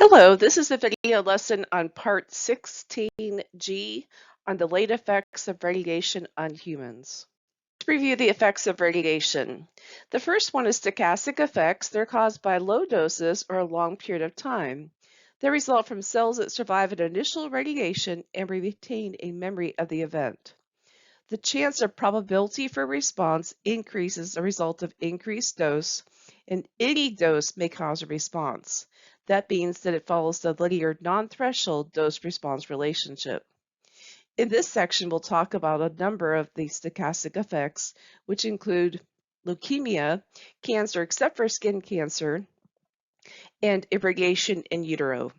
Hello, this is a video lesson on part 16G on the late effects of radiation on humans. Let's review the effects of radiation. The first one is stochastic effects. They're caused by low doses or a long period of time. They result from cells that survive an initial radiation and retain a memory of the event. The chance or probability for response increases as a result of increased dose, and any dose may cause a response. That means that it follows the linear non-threshold dose-response relationship. In this section, we'll talk about a number of the stochastic effects, which include leukemia, cancer except for skin cancer, and irrigation in utero.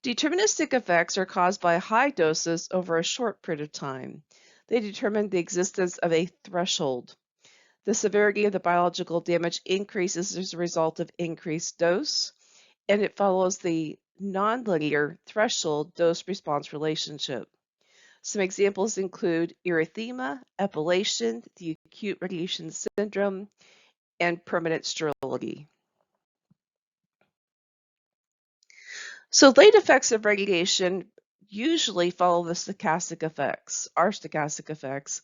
Deterministic effects are caused by high doses over a short period of time. They determine the existence of a threshold. The severity of the biological damage increases as a result of increased dose, and it follows the nonlinear threshold dose-response relationship. Some examples include erythema, epilation, the acute radiation syndrome, and permanent sterility. So late effects of radiation usually follow the stochastic effects, our stochastic effects,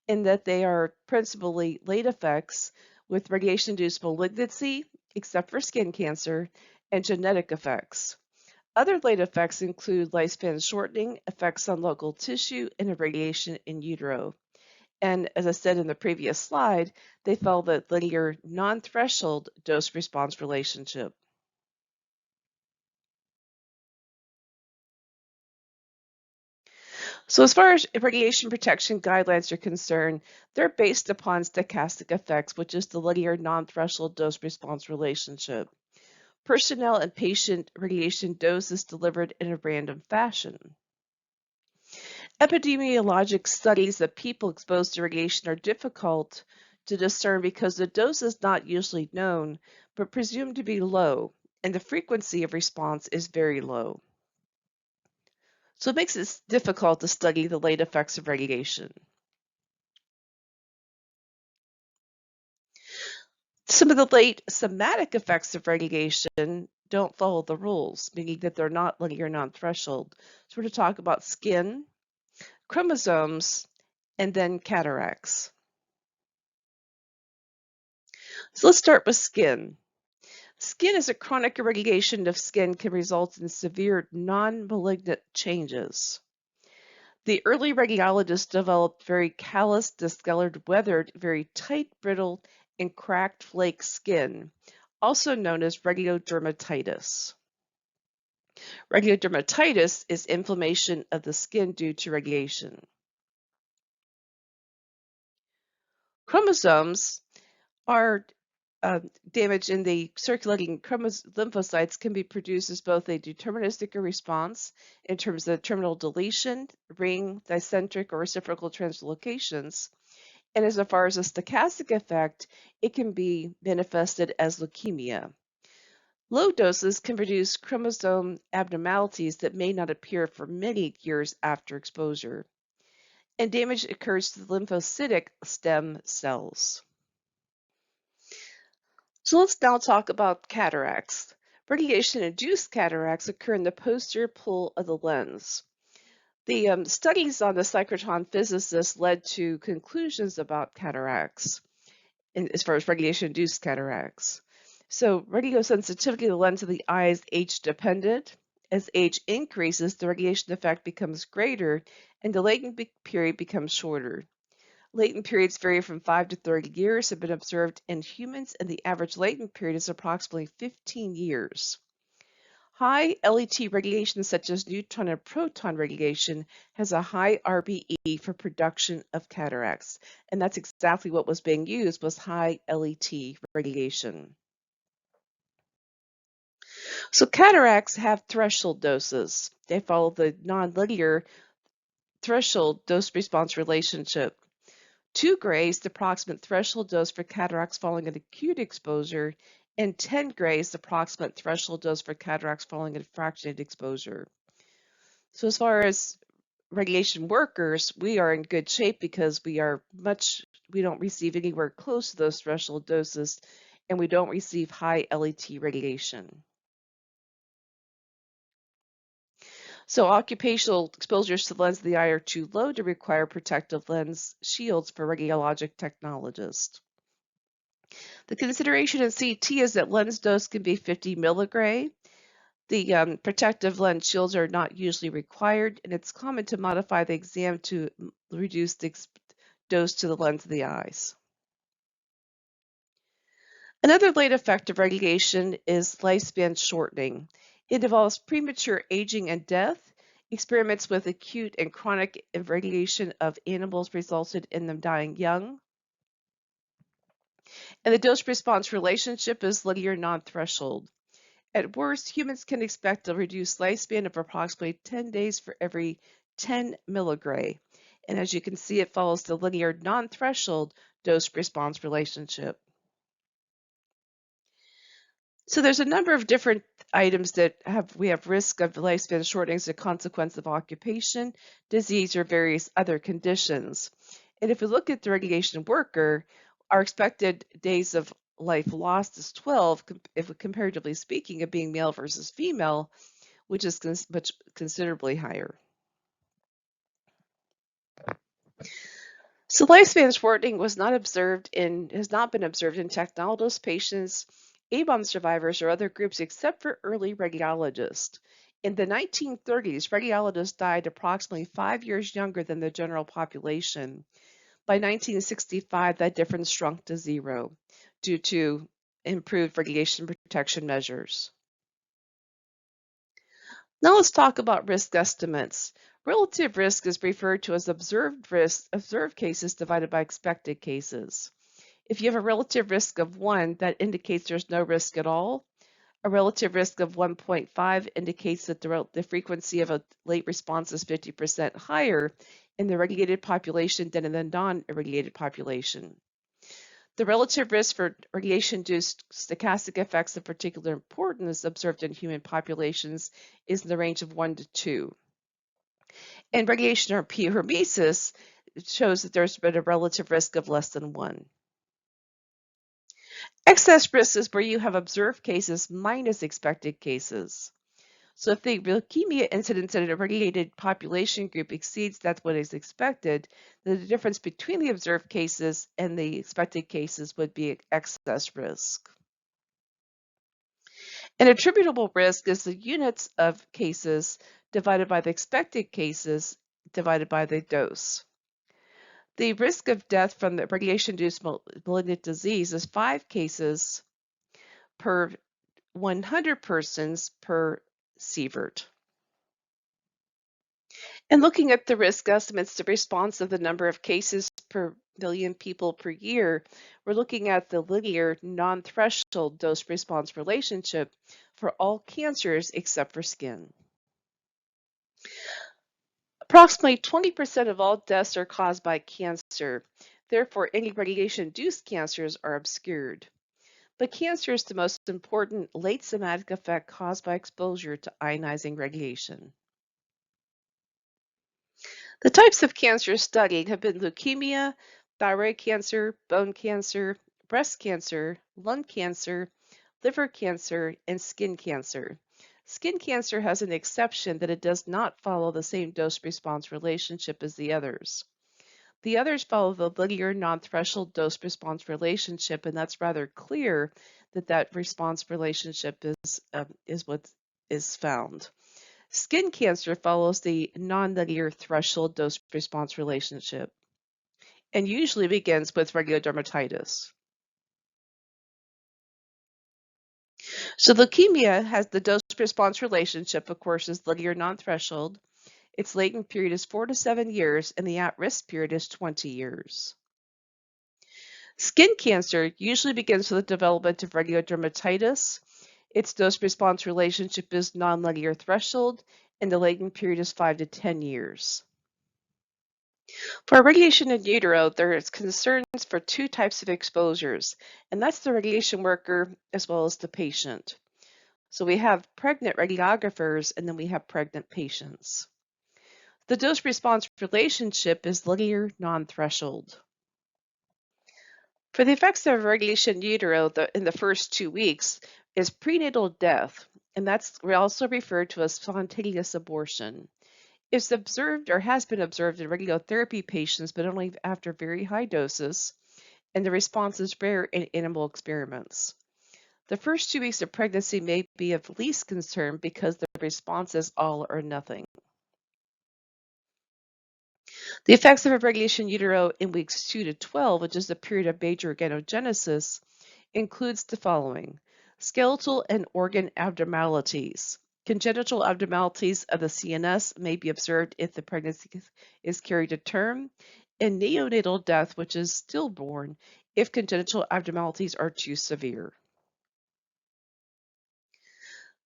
in that they are principally late effects with radiation-induced malignancy, except for skin cancer, and genetic effects. Other late effects include lifespan shortening, effects on local tissue, and irradiation in utero. And as I said in the previous slide, they follow the linear non-threshold dose-response relationship. So as far as radiation protection guidelines are concerned, they're based upon stochastic effects, which is the linear non-threshold dose-response relationship. Personnel and patient radiation dose is delivered in a random fashion. Epidemiologic studies of people exposed to radiation are difficult to discern because the dose is not usually known, but presumed to be low, and the frequency of response is very low. So it makes it difficult to study the late effects of radiation. Some of the late somatic effects of radiation don't follow the rules, meaning that they're not linear non-threshold. So we're going to talk about skin, chromosomes, and then cataracts. So let's start with skin. Skin is a chronic irradiation of skin can result in severe non-malignant changes. The early radiologists developed very callous, discolored, weathered, very tight, brittle, and cracked flake skin, also known as radiodermatitis. Radiodermatitis is inflammation of the skin due to radiation. Chromosomes are damage in the circulating lymphocytes can be produced as both a deterministic response in terms of terminal deletion, ring, dicentric, or reciprocal translocations. And as far as a stochastic effect, it can be manifested as leukemia. Low doses can produce chromosome abnormalities that may not appear for many years after exposure. And damage occurs to the lymphocytic stem cells. So let's now talk about cataracts. Radiation-induced cataracts occur in the posterior pole of the lens. The studies on the cyclotron physicists led to conclusions about cataracts, as far as radiation-induced cataracts. So radiosensitivity of the lens of the eye is age-dependent. As age increases, the radiation effect becomes greater and the latent period becomes shorter. Latent periods vary from 5 to 30 years, have been observed in humans, and the average latent period is approximately 15 years. High LET radiation, such as neutron and proton radiation, has a high RBE for production of cataracts, and that's exactly what was being used, was high LET radiation. So cataracts have threshold doses. They follow the nonlinear threshold dose-response relationship. 2 gray is the approximate threshold dose for cataracts following an acute exposure, and 10 gray is the approximate threshold dose for cataracts following a fractionated exposure. So as far as radiation workers, we are in good shape because we don't receive anywhere close to those threshold doses, and we don't receive high LET radiation. So occupational exposures to the lens of the eye are too low to require protective lens shields for radiologic technologists. The consideration in CT is that lens dose can be 50 milligray. The protective lens shields are not usually required, and it's common to modify the exam to reduce the dose to the lens of the eyes. Another late effect of radiation is lifespan shortening. It involves premature aging and death. Experiments with acute and chronic irradiation of animals resulted in them dying young. And the dose-response relationship is linear non-threshold. At worst, humans can expect a reduced lifespan of approximately 10 days for every 10 milligray. And as you can see, it follows the linear non-threshold dose-response relationship. So there's a number of different items that we have risk of lifespan shortening as a consequence of occupation, disease, or various other conditions. And if we look at the radiation worker, our expected days of life lost is 12, if comparatively speaking, of being male versus female, which is much considerably higher. So lifespan shortening has not been observed in technologists, patients, ABOM survivors, or other groups except for early radiologists. In the 1930s, radiologists died approximately 5 years younger than the general population. By 1965, that difference shrunk to zero due to improved radiation protection measures. Now let's talk about risk estimates. Relative risk is referred to as observed cases divided by expected cases. If you have a relative risk of 1, that indicates there's no risk at all. A relative risk of 1.5 indicates that the frequency of a late response is 50% higher in the irradiated population than in the non-irradiated population. The relative risk for radiation-induced stochastic effects of particular importance observed in human populations is in the range of 1 to 2. And radiation or p-hormesis shows that there's been a relative risk of less than 1. Excess risk is where you have observed cases minus expected cases. So if the leukemia incidence in an irradiated population group exceeds what is expected, then the difference between the observed cases and the expected cases would be excess risk. An attributable risk is the units of cases divided by the expected cases divided by the dose. The risk of death from the radiation-induced malignant disease is 5 cases per 100 persons per sievert. And looking at the risk estimates, the response of the number of cases per million people per year, we're looking at the linear non-threshold dose-response relationship for all cancers except for skin. Approximately 20% of all deaths are caused by cancer. Therefore, any radiation-induced cancers are obscured. But cancer is the most important late somatic effect caused by exposure to ionizing radiation. The types of cancer studied have been leukemia, thyroid cancer, bone cancer, breast cancer, lung cancer, liver cancer, and skin cancer. Skin cancer has an exception that it does not follow the same dose-response relationship as the others. The others follow the linear non-threshold dose-response relationship, and that's rather clear that response relationship is what is found. Skin cancer follows the nonlinear threshold dose-response relationship and usually begins with regular dermatitis. So leukemia has the dose-response relationship, of course, is linear non-threshold. Its latent period is 4 to 7 years, and the at-risk period is 20 years. Skin cancer usually begins with the development of regular dermatitis. Its dose-response relationship is nonlinear threshold, and the latent period is 5 to 10 years. For radiation in utero, there is concerns for 2 types of exposures, and that's the radiation worker as well as the patient. So we have pregnant radiographers, and then we have pregnant patients. The dose-response relationship is linear non-threshold. For the effects of radiation in utero in the first 2 weeks is prenatal death. and that's also referred to as spontaneous abortion. It's observed or has been observed in radiotherapy patients, but only after very high doses, and the response is rare in animal experiments. The first 2 weeks of pregnancy may be of least concern because the response is all or nothing. The effects of irregulation in utero in weeks 2 to 12, which is the period of major organogenesis, includes the following: skeletal and organ abnormalities. Congenital abnormalities of the CNS may be observed if the pregnancy is carried to term, and neonatal death, which is stillborn, if congenital abnormalities are too severe.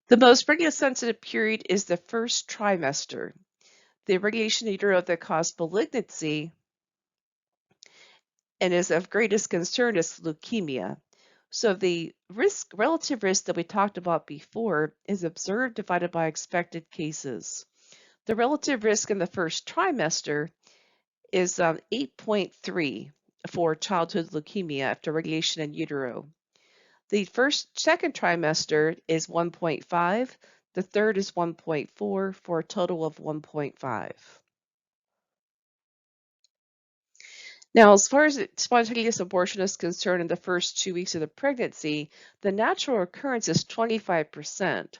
The most radiation-sensitive period is the first trimester. The irradiation in utero that caused malignancy and is of greatest concern is leukemia. So the relative risk that we talked about before is observed divided by expected cases. The relative risk in the first trimester is 8.3 for childhood leukemia after radiation in utero. The second trimester is 1.5. The third is 1.4 for a total of 1.5. Now, as far as spontaneous abortion is concerned in the first 2 weeks of the pregnancy, the natural occurrence is 25%.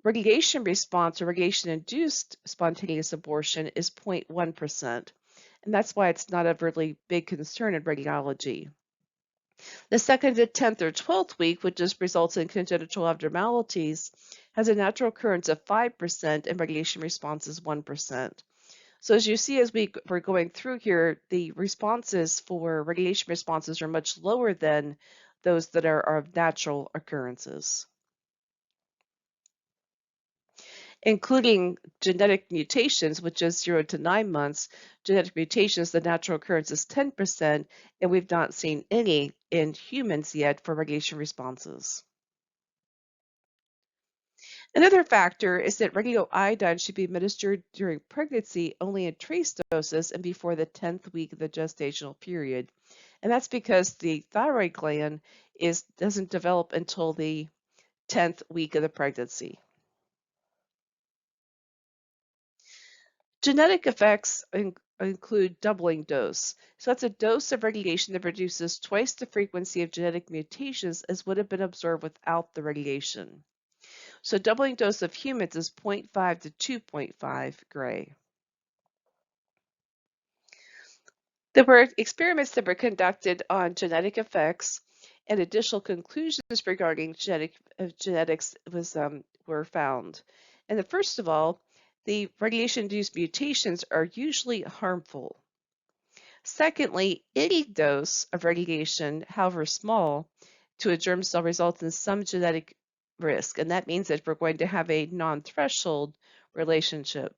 Radiation response or radiation-induced spontaneous abortion is 0.1%, and that's why it's not a really big concern in radiology. The second to 10th or 12th week, which just results in congenital abnormalities, has a natural occurrence of 5% and radiation response is 1%. So as you see, as we're going through here, the responses for radiation responses are much lower than those that are of natural occurrences. Including genetic mutations, which is 0 to 9 months. Genetic mutations, the natural occurrence is 10%, and we've not seen any in humans yet for radiation responses. Another factor is that radioiodine should be administered during pregnancy only in trace doses and before the 10th week of the gestational period. And that's because the thyroid gland doesn't develop until the 10th week of the pregnancy. Genetic effects include doubling dose. So that's a dose of radiation that produces twice the frequency of genetic mutations as would have been observed without the radiation. So doubling dose of humans is 0.5 to 2.5 gray. There were experiments that were conducted on genetic effects, and additional conclusions regarding genetics were found. And first of all, the radiation-induced mutations are usually harmful. Secondly, any dose of radiation, however small, to a germ cell results in some genetic risk, and that means that we're going to have a non-threshold relationship.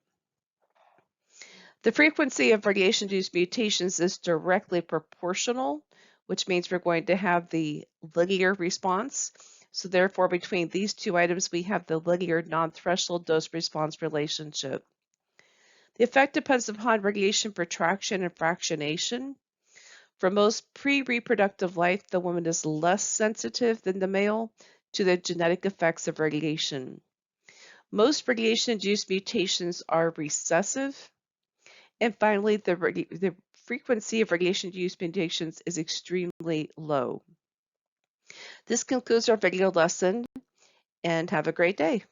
The frequency of radiation-induced mutations is directly proportional, which means we're going to have the linear response. So therefore, between these two items, we have the linear non-threshold dose-response relationship. The effect depends upon radiation protraction and fractionation. For most pre-reproductive life, the woman is less sensitive than the male to the genetic effects of radiation. Most radiation-induced mutations are recessive. And finally, the frequency of radiation-induced mutations is extremely low. This concludes our video lesson, and have a great day.